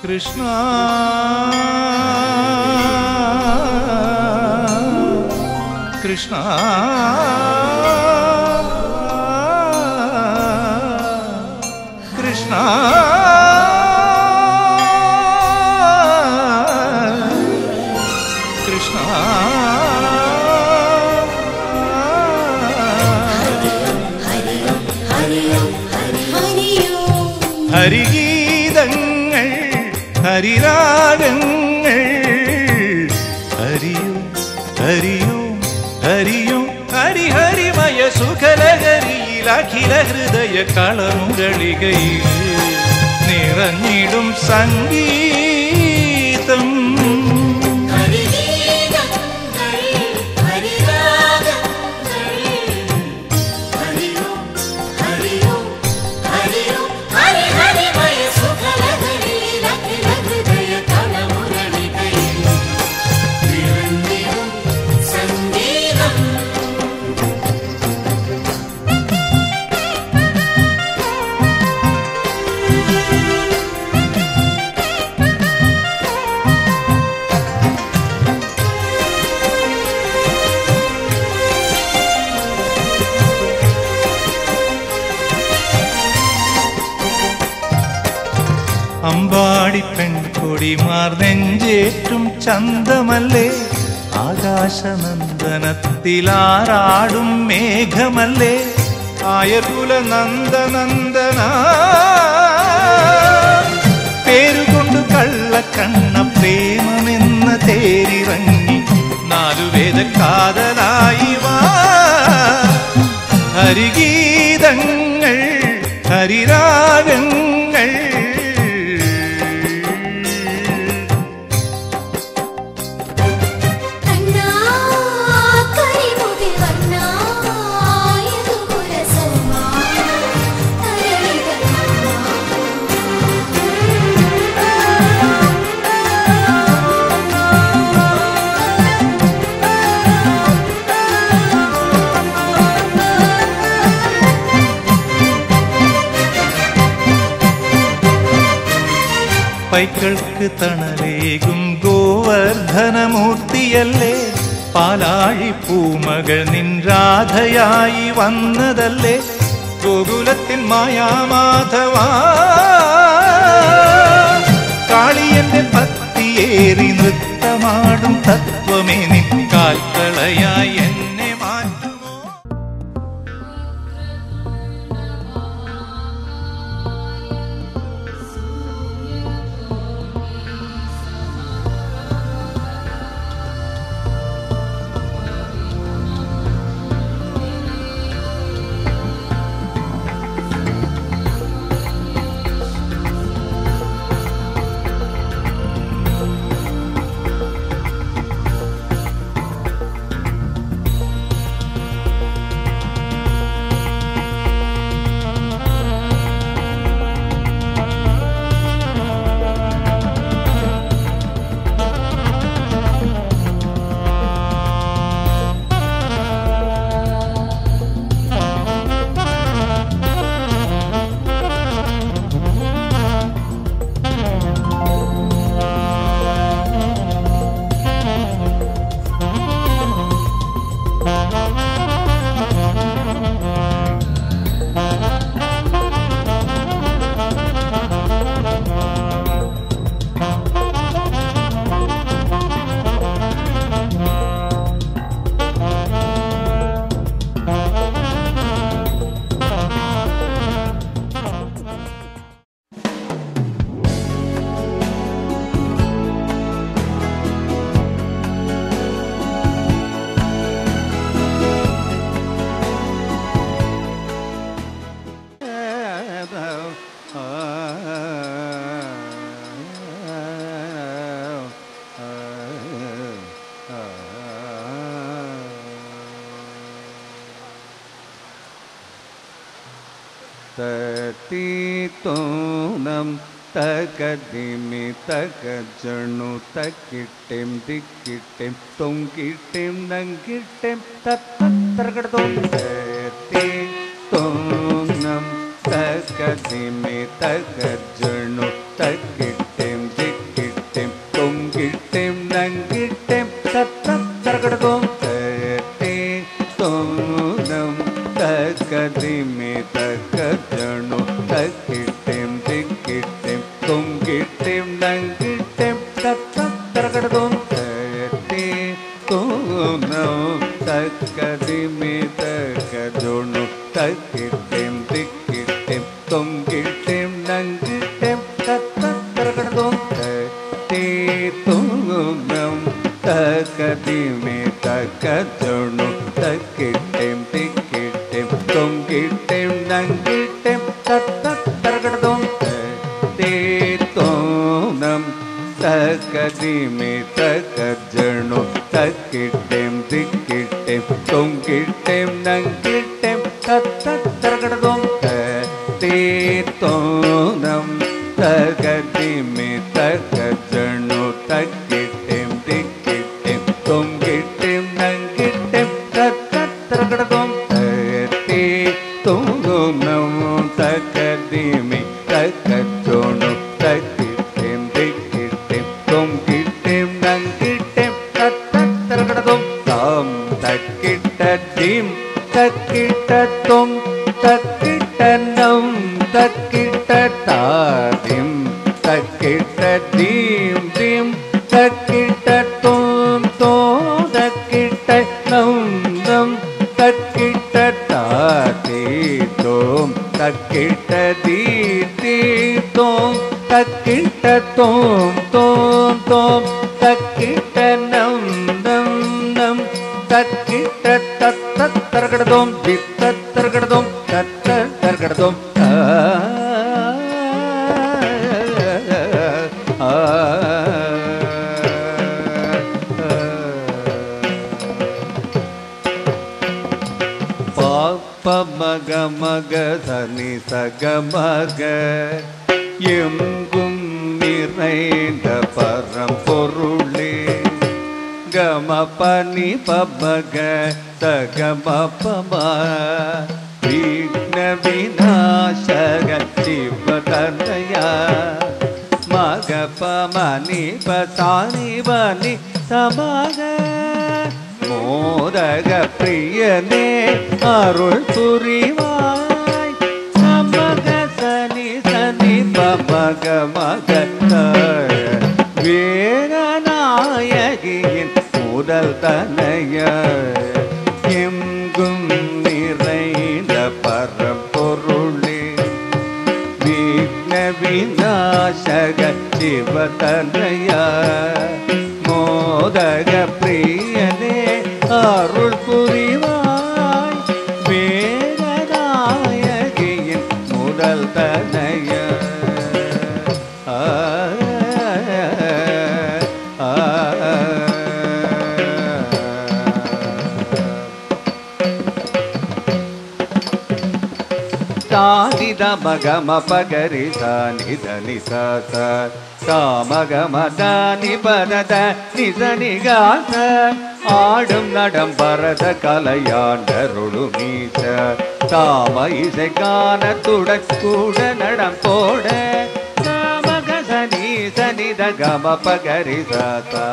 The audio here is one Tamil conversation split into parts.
കൃഷ്ണ കൃഷ്ണ കൃഷ്ണ കൃഷ്ണ ഹരിഗീതങ്ങൾ ഹരിരാഗങ്ങൾ ഹരിയോ ഹരിയോ ഹരിയോ ഹരിഹരിമയ സുഖലഹരിയിൽ അഖില ഹൃദയ കളമുരളികയിൽ നിറഞ്ഞിടും സംഗീതം. അമ്പാടി പെൺകൊടിമാർ നെഞ്ചേറ്റും ചന്തമല്ലേ, ആകാശനന്ദനത്തിലാറാടും മേഘമല്ലേ, ആയർകുല നന്ദനന്ദന പേരുകൊണ്ട് കള്ളക്കണ്ണ പ്രേമമെന്ന തേരിറങ്ങി നാലുവേദ കാതലായി വാ ഹരിഗീതങ്ങൾ ഹരിരാഗങ്ങൾ പൈക്കൾക്ക് തണലേകും ഗോവർദ്ധനമൂർത്തിയല്ലേ പാലാഴി പൂമകൾ നിൻ രാധയായി വന്നതല്ലേ ഗോകുലത്തിൻ മായാമാധവാ കാളിയന്റെ ഭക്തിയേറി നൃത്തമാടും തത്വമേ നിൻ കാൽക്കളയായി എന്നെ മാറ്റുമോ തീതോനം തകദിമി തകജണു തക്കിട്ടേം ദിക്കിട്ടേം തൊങ്കിട്ടേം നങ്കിട്ടേം തത്തർകടതോം തീതോനം തകദിമി തകജണു തക്കിട്ടേം ദിക്കിട്ടേം തൊങ്കിട്ടേം നങ്കിട്ടേം തത്തർകടതോം തീതോനം തകദിമി തകജണു തക്കിട്ടേം ദിക്കിട്ടേം തൊങ്കിട്ടേം നങ്കിട്ടേം തത്തർകടതോം തീതോനം തകദിമി തകജണു തക്കിട്ടേം ദിക്കിട്ടേം തൊങ്കിട്ടേം നങ്കിട്ടേം തത്തർകടതോം തീതോനം തകദിമി തകജണു തക്കിട്ടേം ദിക്കിട്ടേം തൊങ്കിട്ടേം നങ്കിട്ടേം തത്തർകടതോം തീതോനം തകദിമി തകജണു തക്കിട്ടേം ദിക്കിട്ടേം തൊങ്കിട്ടേം നങ്കിട്ടേം തത്തർകടതോം തീതോനം തകദിമി തകജണു തക്കിട്ടേം ദിക്കിട്ടേം തൊങ്കിട്ടേം നങ്കിട്ടേം തത്തർകടതോം തീതോനം തകദിമി തകജണു തക്കിട്ടേം ദിക്കിട്ടേം തൊങ്കിട്ടേം നങ്കിട്ടേം തത്തർകടതോം താം തക്കിട്ടീം തക്കിട്ടം തക്കിട്ടനം തക്കിട്ടാദിം തക്കിട്ടീം ദീം തക്കിട്ടും തോ തക്കിട്ടം തക്കിട്ടാ தீத்தோம் தக்கிட்ட தீத்தோம் தக்கிட்ட தோம் தோம் தோம் தக்கிட்ட நம் நம் நம் தக்கிட்ட தத்த தரகடதோம் தித்த தரகடதோம் தத்த தரகடதோம் மக மக சனி சக மக எங்கும் நிறைந்த பரம்பொருளே கம பனி பமக சகம பம விக்ன விநாசக சிவதனயா மக பமனி பசானி பனி சமக மோதக பிரியனே அருள் புரிவாய் சமக சனி சனி பமக மக வேகநாயகியின் முதல் தனைய எங்கும் நிறைந்த பரம்பொருளே விக்ன விநாசக சிவதனய மோதக பிரியனே அருள் புரிவாய் வேகநாயகியின் முதல் தனைய தானித மகம பகரி சானித நிசாச சாமகம தானி பதத நிசனிகாச ஆடும் நடம் பரத கலையாண்டருளு மீச தாம இசை காணத்துடன் கூட நடம் போட சாமக சனி சனித கம பகரி சாசா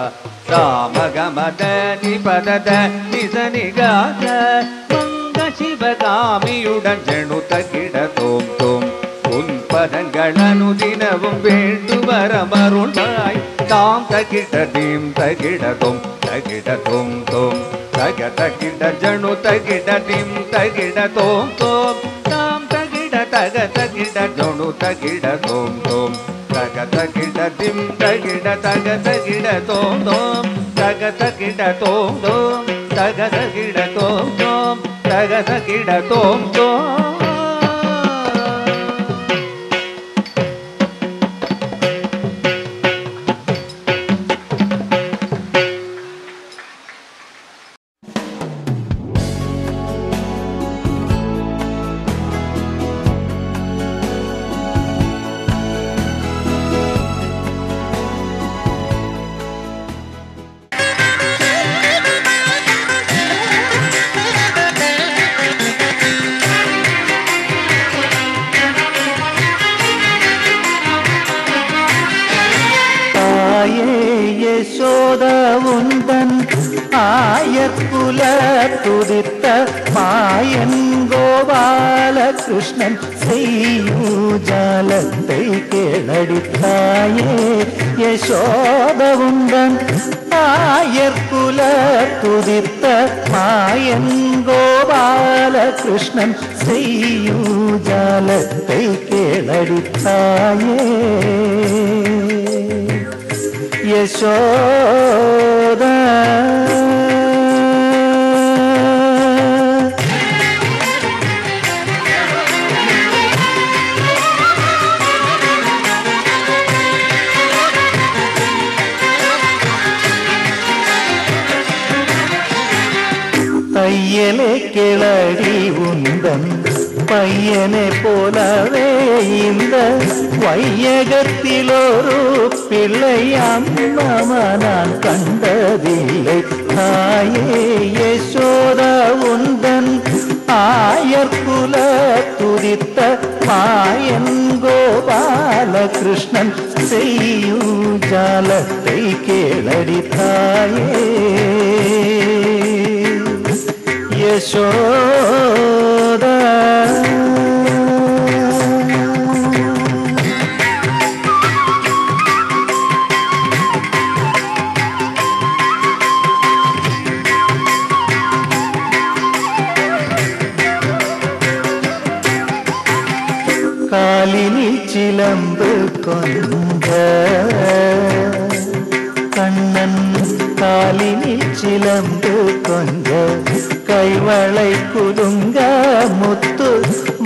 சாமகம தனி பதத நிசனிகாச சிவகாமியுடன் ஜெணு தகிட தோம் தோம் உன் பதங்கள் அனுதினவும் வேண்டு வரமருளாய் தாம் தகிட தீம் தகிட தோம் தோம் தக தகிட ஜணு தகிட தீம் தகிட தோம் தோம் தாம் தகிட தக தகிட ஜணு தகிட தோம் தோம் தக தகிட திம் தகிட தக தகிட தோம் தோம் தக தகிட தோம் தோம் தக தகிட தோம் தோம் தகத கிட தோம் தோம் ஆயக்குல துதித்த மாயன் கோபால கிருஷ்ணன் செய்யூஜாலத்தை கேளடித்தாயே யசோதவுந்தன் ஆயக்குல துதித்த மாயன் கோபால கிருஷ்ணன் செய்யூஜாலத்தை கேளடித்தாயே யசோதா தையலே கிளடி உந்தன் பையனை போலவே இந்த வையகத்தில் ஒரு பிள்ளை அம்மா நான் கண்டதில்லை தாயே யசோதா உந்தன் ஆயர்குல துதித்த மாயன் கோபால கிருஷ்ணன் செய்யூஜாலத்தை கேளடி தாயே யசோதா കാലിനിൽ ചിലമ്പ് കൊഞ്ച കണ്ണൻ കാലിനിൽ ചിലമ്പ് കൊഞ്ച கைவளை குலுங்க முத்து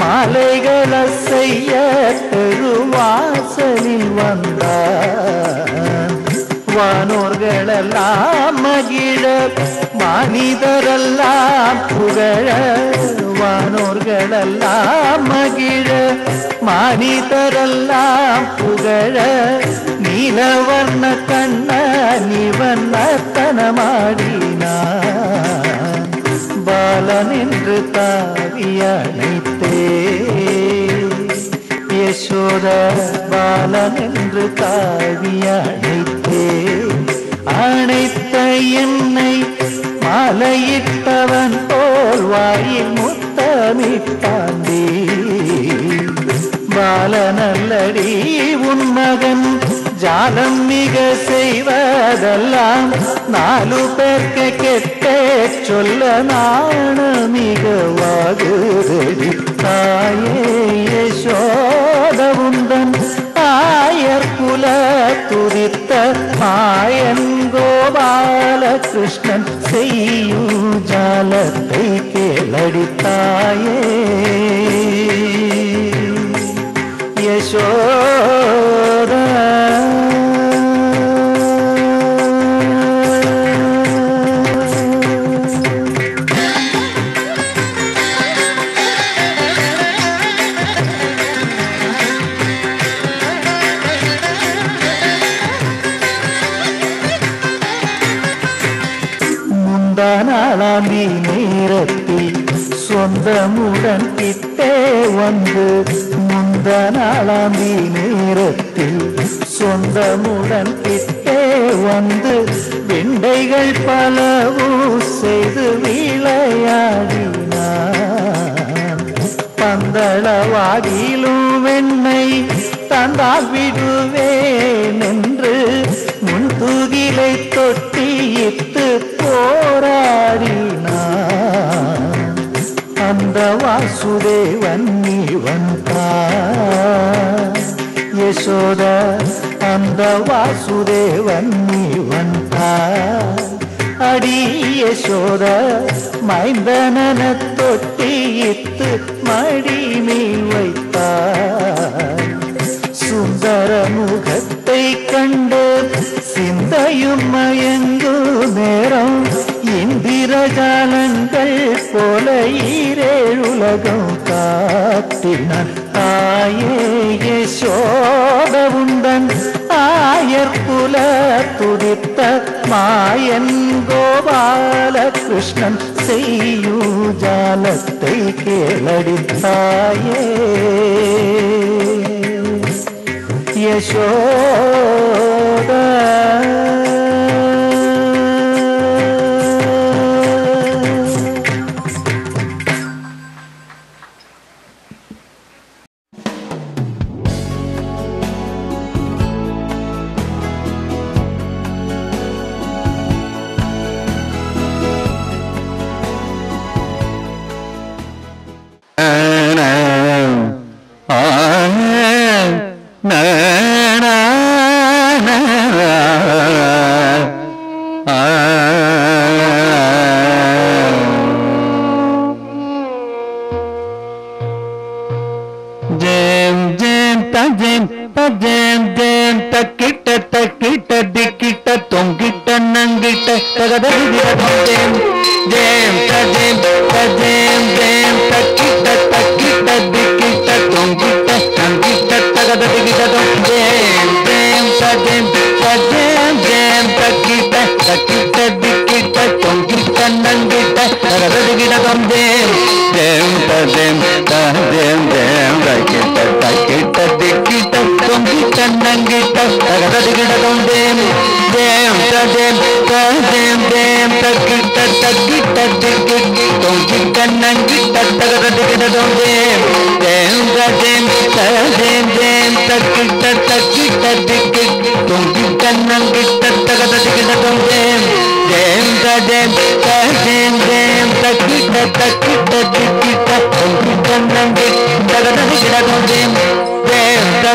மாலைகள செய்ய பெருவாசலில் வந்தார் வானோர்களெல்லாம் மகிழ மனிதரெல்லாம் புகழ வானோர்களெல்லாம் மகிழ மனிதரெல்லாம் புகழ நீலவர்ண கண்ண நிவன் நர்த்தனமாடினான் பாலன் என்று தாவி அணைத்தே யசோத பாலன் என்று தாவி அணைத்தே அணைத்த என்னை மாலையிட்டவன் போல் வாயில் முத்தமிட்டாண்டி பாலனல்லடி உன் மகன் ஜாலம் மிக செய்வதெல்லாம் நாலு பேர்க்கு கெட்டே சொல்ல நாண மிக வாகுதடி தாயே யசோத உந்தன் ஆயர் குல துதித்த மாயன் கோபால கிருஷ்ணன் செய்யும் ஜாலத்தை கேளடித்தாயே யசோத முந்தானாளாம்பி நேரத்தில் சொந்தமுடன் கிட்டே வந்து முந்தானாளாம்பி நேரத்தில் சொந்தமுடன் கிட்டே வந்து வெண்டைகள் பலவும் செய்து விளையாடினான் பந்தளவாடியிலும் வெண்ணை தந்தால் விடுவேன் என்று முன்தூகிலை தொட்டியிட்டு போராடினான் அந்த வாசுதேவன் நீவன் தான் யசோத அந்த வாசுதேவன் நீவன் தான் அடி யசோத மைந்தனன தொட்டியிட்டு மடி மேல் வைத்தார் சுந்தர முகத்தை கண்டு சிந்தையும் மயங்கு நேரம் இந்திரஜாலங்கள் போல ஈரேழுலகம் காட்டினான் தாயே யசோத உந்தன் ஆயர் குல துடித்த மாயன் கோபால கிருஷ்ணன் செய்யும் ஜாலத்தை கேளடித்தாயே யசோத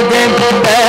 போதெந்த